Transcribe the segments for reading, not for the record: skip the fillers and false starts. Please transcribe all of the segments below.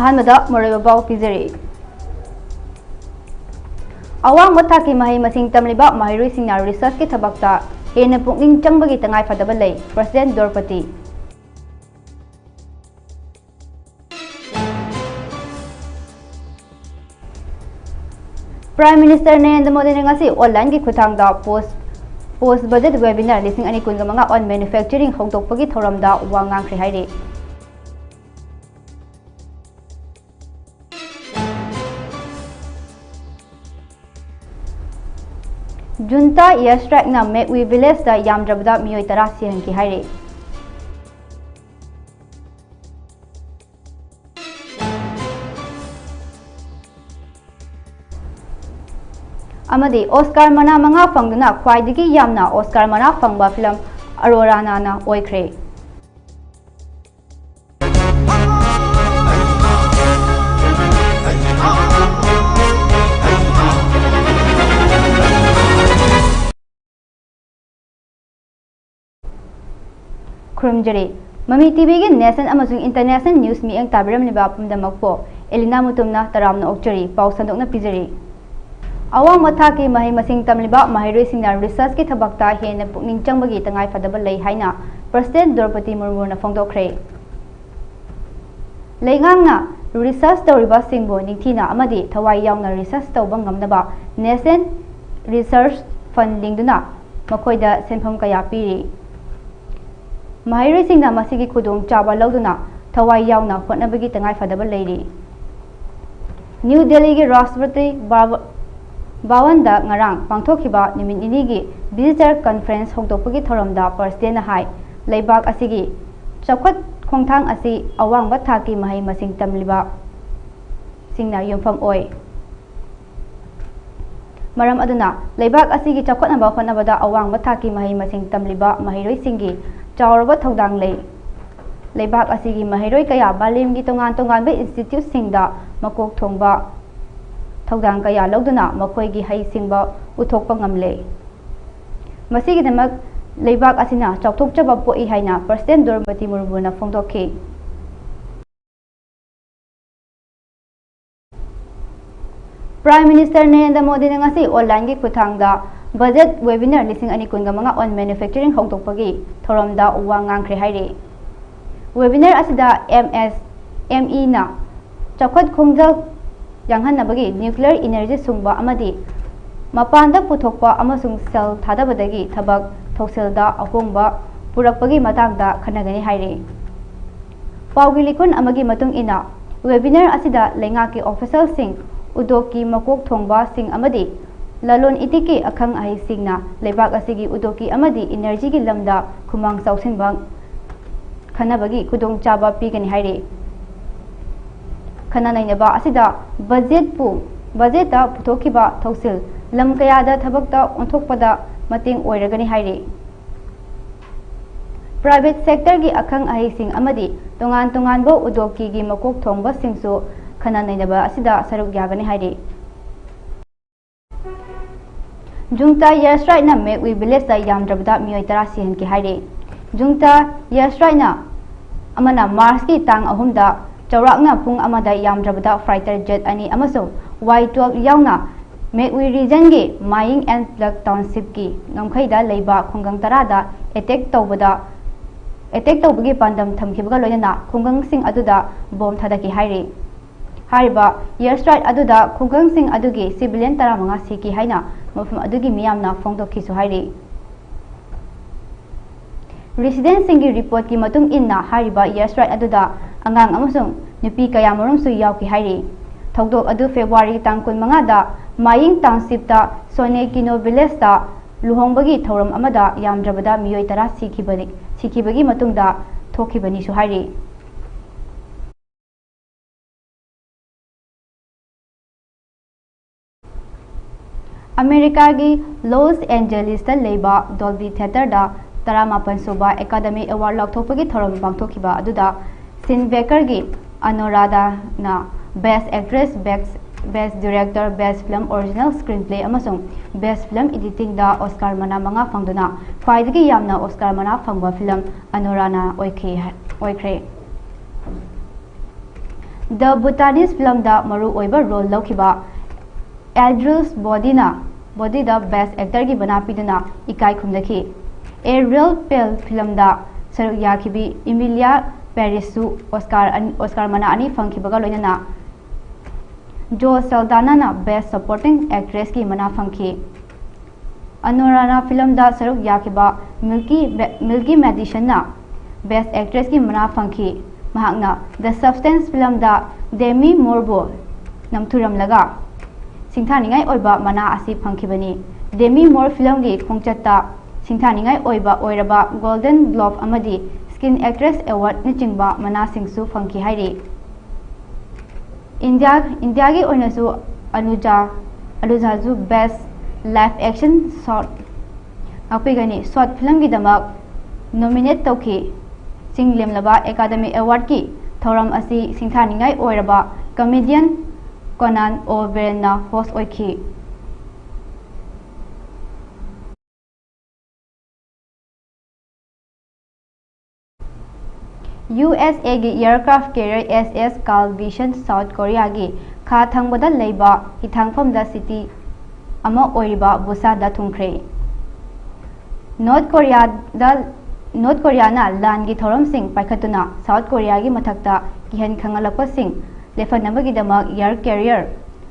अहानबदा मरैबाबाव पिजरी अवांग मथाकी महै मसिंग तमलिबा महैरोइसिंगना research की थबक्ता हेन पुक्निंग चंगबगी तंगाई फदबा लई president Droupadi prime minister Narendra Modi ने ngasi ऑनलाइन की खुथांगदा पोस्ट बजट वेबिनार लिसिंग अनि कुनगमंगा ऑन मैन्युफैक्चरिंग होंदोकपगी थौरमदा वा ngankhre हाइरे जुनता एयर स्ट्राइक ना मेकवी विलेज दा यामद्रबदा मियोय तरा सिहन की हाइरे अमदी ऑस्कार मना मंगा फंगना ख्वाइदगी यामना ऑस्कार मना फंगबा फिल्म अरोराना ना ओइख्रे खुरमजरे ममी टीवी के नेशनल अमसुंग इंटरनेशनल न्यूज मियंग ताबिरमलिबा पुमदमकपो एलिना मुतुमना तरामना ओक्चरी पाउ संदोकना पिजरी अवांग मथाकी महै मसिंग तमलिबा महैरोइसिंगना रिसर्च की थबक्ता हेन पुक्निंग चंगबगी तंगाई फदबा लई हाइना प्रेसिडेंट द्रौपदी मुर्मुना फोंदोखरे लेगांगना रिसर्च तौरिबा सिंगबो निंगथिना अमदी थवाई यावना रिसर्च तौबा ngamnaba नेशनल रिसर्च फंडिंग दुना मखोइदा सेनफम कया पीरी महैरोइसिंगना मसिगी खुदोंग चाबा लौदुना थवाई यावना होटनबगी तंगाई फदबा लईरी न्यू दिल्ली के राष्ट्रपति बावनदा ngarang pangthokhiba nimit nini gi visitor conference hongdokpagi thoramda president hai leibak asigi chakhat khongthang asi awang ba thaki mahai masing tamliba singna yumpham oi maram aduna leibak asigi chakhatnaba honabada awang ba thaki mahai masing tamliba mahairoi singi chawraba thodang lei leibak asigi mahairoi kaya balim gi tongan tongan ba institute singda makok thongba थौदांग कया लौदुना मखोइगी है सिंगबा उथोकपा ngamle मसिगी दमक लेबाक असिना चौथोकचबा पोई हाइना president Draupadi मुर्मुना फोंदोखि प्राइम मिनिस्टर नरेंद्र मोदी ने ngasi ऑनलाइन की खुथांगदा बजट वेबिनार लिसिंग अनि कुनगमंगा ऑन मैन्युफैक्चरिंग होंदोकपगी थौरमदा वा ngankhre हाइरे वेबिनार असिदा MSME ना चौखत खोंजल यांगहनबगी न्यूक्लियर एनर्जी सुंगबा अमदी मपानदा पुथोकपा अमसुंग सेल थादबदगी थबक थौसेलदा अहोंगबा पुरकपगी मतांगदा खनगनी हाइरे पाउगी लिखुन अमगी मतुंग इना वेबिनार असिदा लेंगा की ऑफिसर सिंह उद्योग की मकोक थोंगबा सिंह अमदी ललोन इतिकी अखंग अहि सिंगना लेबाक असिगी उद्योगी अमदी एनर्जी की लमदा खुमांग चौसिनबा खनबगी खुदोंग चाबा पीगनी हाइरे खना नैनबा असिदा बजेटता पुथोखिबा थौसिल लम कयादा थबकता ओंथोकपदा मतेंग ओइरगनी हाइरे प्राइवेट सेक्टर की अखंग अहिसिंग अमदी तोंगान तोंगानबो उद्योगी की मकोक थोंगबा सिंगसु खना नैनबा असिदा सरुक यागनी हाइरे जुंगता एयर स्ट्राइक ना मेकवी विलेज दा यामद्रबदा मियोय तरा सिहन की हाइरे जुंगता एयर स्ट्राइक ना अमना मार्च की तांग अहुमदा चौराकना पुंग अमदा यामद्रबदा फाइटर जेट अनि अमसुंग Y12 यावना मेकवी रीजन के माइंग एंड प्लग टाउनशिप की ngमखैदा लेबा खुंगंग तरादा अटैक तौबगी पांदम थमखिबगा लोयना खुंगंग सिंग अदुदा बॉम थादकी हाइरे हारिबा एयर स्ट्राइक अदुदा खुंगंग सिंग अदुगी सिविलियन तरामंगा सिकी हाइना मफम अदुगी मियामना फोंदोखिसु हाइरे रेसिडेंट सिंग की रिपोर्ट की मतुंग इन्ना हारिबा एयर स्ट्राइक अदुदा अंगांग अमसुंग नुपी कया मरुमसु यावकी हाइरे थौदोक अदु फेब्रुवारी तांग 15 दा माइंग टाउनशिप ता सोने किनो विलेज ता लुहोंबगी थौरम अमदा यामद्रबदा मियोय तरा सिखिबगी मतुंगदा थोखिबनी सु हाइरे अमेरिका की लॉस एंजेलिस ता लेबा डॉल्बी थिएटर दा 18 सुबा एकेडमी अवार्ड लौथोपगी थौरम पांगथोखिबा अदुदा सिन बेकर की अनुराधा ना best actress best director best film original screenplay अमसुंग बेस्ट फिल्म एडिटिंग दा ऑस्कार मना मंगा फंगदुना ख्वाइदगी यामना ऑस्कार मना फंगबा फिल्म अनुराना ओइख्रे The Bhutanese film da maru oiba role laukiba Adril's body da best actor gi bana piduna ikai khumdaki A Real Pale film da saruk yakibi Emilia Parisu Oscar mana ani fangkibaga loinana Jo Saldana na best supporting actress ki mana fangki Anorana film da saruk yakiba Milky Madison na best actress ki mana fangki mahakna The Substance film da Demi Moore namthuram laga singthaningai oiba mana asi phangkibani Demi Moore film gi khongchatta singthaningai oiba oiraba Golden Globe amadi Screen Actress Award ni chingba mana singsu phangki hairi India gi oinasu Anuja ju best live action short apigani short film gi damak nominate tawki Chinglon laba Academy Award ki thoram asi singthaningai oiraba comedian Conan O'Brien na host oiki USA gi aircraft carrier SS Carl Vinson South Korea gi kha thangbada leiba hithangpham da city ama oiriba Busan da thungkhre North Korea na lan gi thoram sing paikhatuna South Korea gi mathakta kihan khangalakpa sing lefanamagi damak air carrier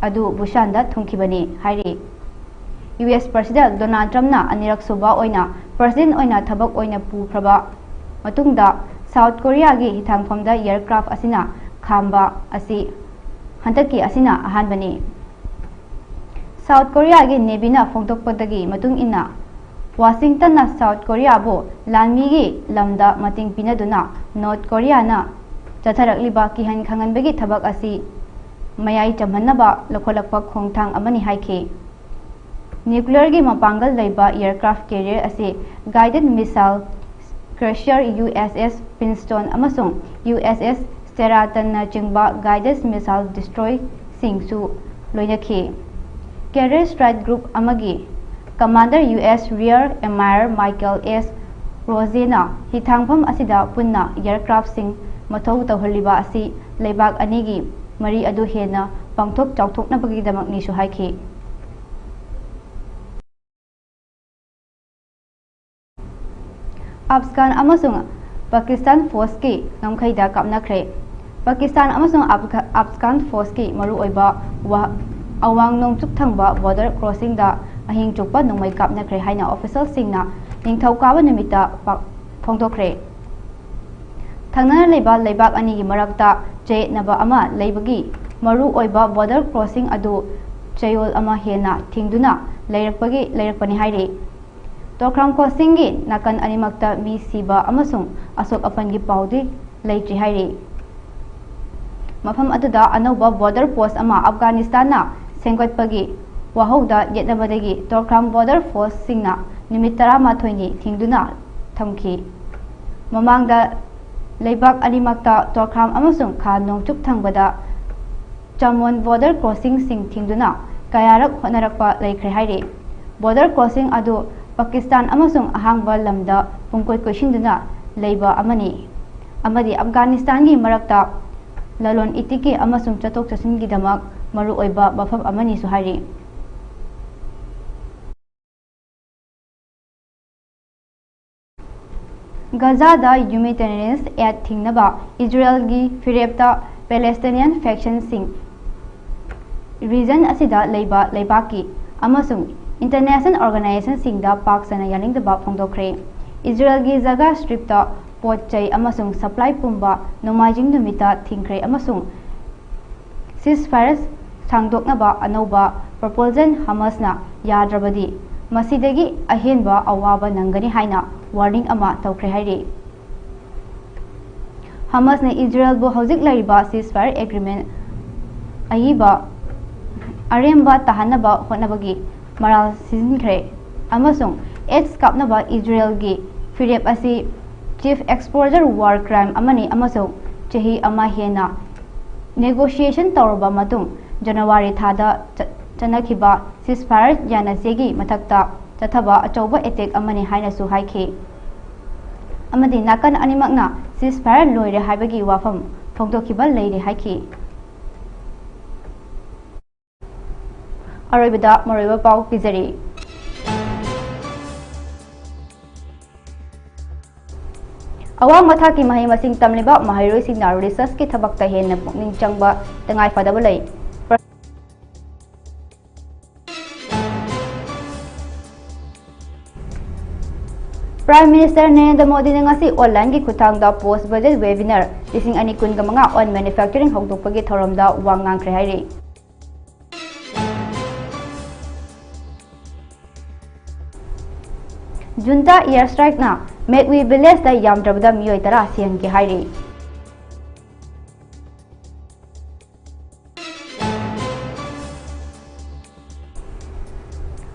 adu Busan da thungkhibani hairi US President Donald Trump na anirak suba oina president oina thabak oina pukhraba matungda South Korea gi hithangpham da aircraft asina khamba asi hantaki asina ahanbani South Korea gi Navy na phongtokpadagi matung inna Washington na South Korea bo lanmi gi lamda mating pinaduna North Korea na Chatharakliba kihan khanganbagi thabak asi mayai chamhanaba lokholakpa khongthang amani haiki nuclear gi mapangal leiba aircraft carrier asi guided missile crusher USS Princeton amasung USS Sheraton na chingba guided missile destroy singsu loinaki carrier strike group amagi commander US Rear Admiral Michael S. Rosena hithangpham asida punna aircraft sing mathau tawhaliba asi leibak anigi mari adu hena pangthok chawthoknabagi damak ni su haiki Afghan amasung Pakistan force ki ngamkhaida kapnakhre Pakistan amasung Afghan force ki maru oiba awang nongchuk thangba border crossing da ahing chukpa nongmai kapnakhre haina official singna ningthaukawa nimita phongtokre Thangna leiba leibak ani gi marakta che naba ama leibagi maru oiba border crossing adu chayol ama hena thingduna leirakpani hairi Tokram crossing gi nakan animakta mi siba amasung asok apan gi paudi leitri hairi Mafam aduda anauba border post ama Afghanistan na sengkotpagi wahauda yetnabadagi Tokram border force singna nimit 13 ni thingduna thamki mamangda Leibak animakta Tokram amasung kha nongchuk thangbada Chamon border crossing sing thingduna kayarak honarakpa leikhre hairi border crossing adu Pakistan amasung ahangba lamda pungkoi koisinduna leiba amadi Afghanistan gi marakta lalon itiki amasung chatok chasin gi damak maru oiba bafam amani su hairi Gaza da humanitarian aid thingnaba Israel gi firepta Palestinian faction sing region asida leiba leibaki amasung international organization sing da pak sana yaning da ba phongdokre Israel gi jaga strip ta potchai amasung supply pumba nomajing numita thingkre amasung ceasefire sangdoknaba anauba proposal Hamas na yadrabadi masidagi ahenba awaba nangani haina warning ama tawkhre hairi Hamas na Israel bo hojik lariba ceasefire agreement ayiba aremba tahanaba honabagi maral sizinkhre amasung ex kapnaba Israel gi firep asi chief exposure war crime amani amasung chehi ama hena negotiation tawrba matung January thada chanakhiba ceasefire yanasegi mathakta chathaba achauba attack amani haina su haiki amadi nakan animakna ceasefire loire haibagi wafam phongdokhiba leire haiki अरोइबदा मरोइबा पाउ पिजरी अवांग मथाकी महै मसिंग तमलिबा महैरोइसिंगना research की थबक्ता हेन्ना पुक्निंग चंगबा तंगाई फदबा लई। Prime minister Narendra Modi ने ngasi online की खुथांगदा post budget webinar लिसिंग अनि कुनगा मंगा ऑन मैन्युफैक्चरिंग हौदोकपगी थौरमदा वांग ngankhre हाइरे। जुंता एयर स्ट्राइक ना मेकवी विलेज दा यामद्रबदा मियोय तरा सियन के हाइरे।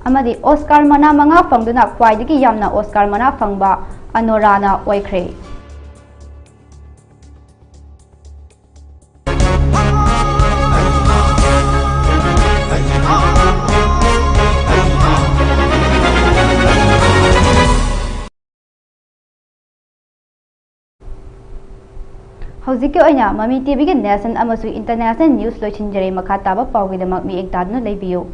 अमदी ऑस्कार मना मंगा फंगदुना क्वाइदगी यामना ऑस्कार मना फंगबा अनोराना ओइख्रे। हौजिकी ओइना ममी टीवी के नेशनल अमसु इंटरनेशनल न्यूज लोइछिनजरे मखा ताबा पाउगिदमक मिएक तादनु लेबियो।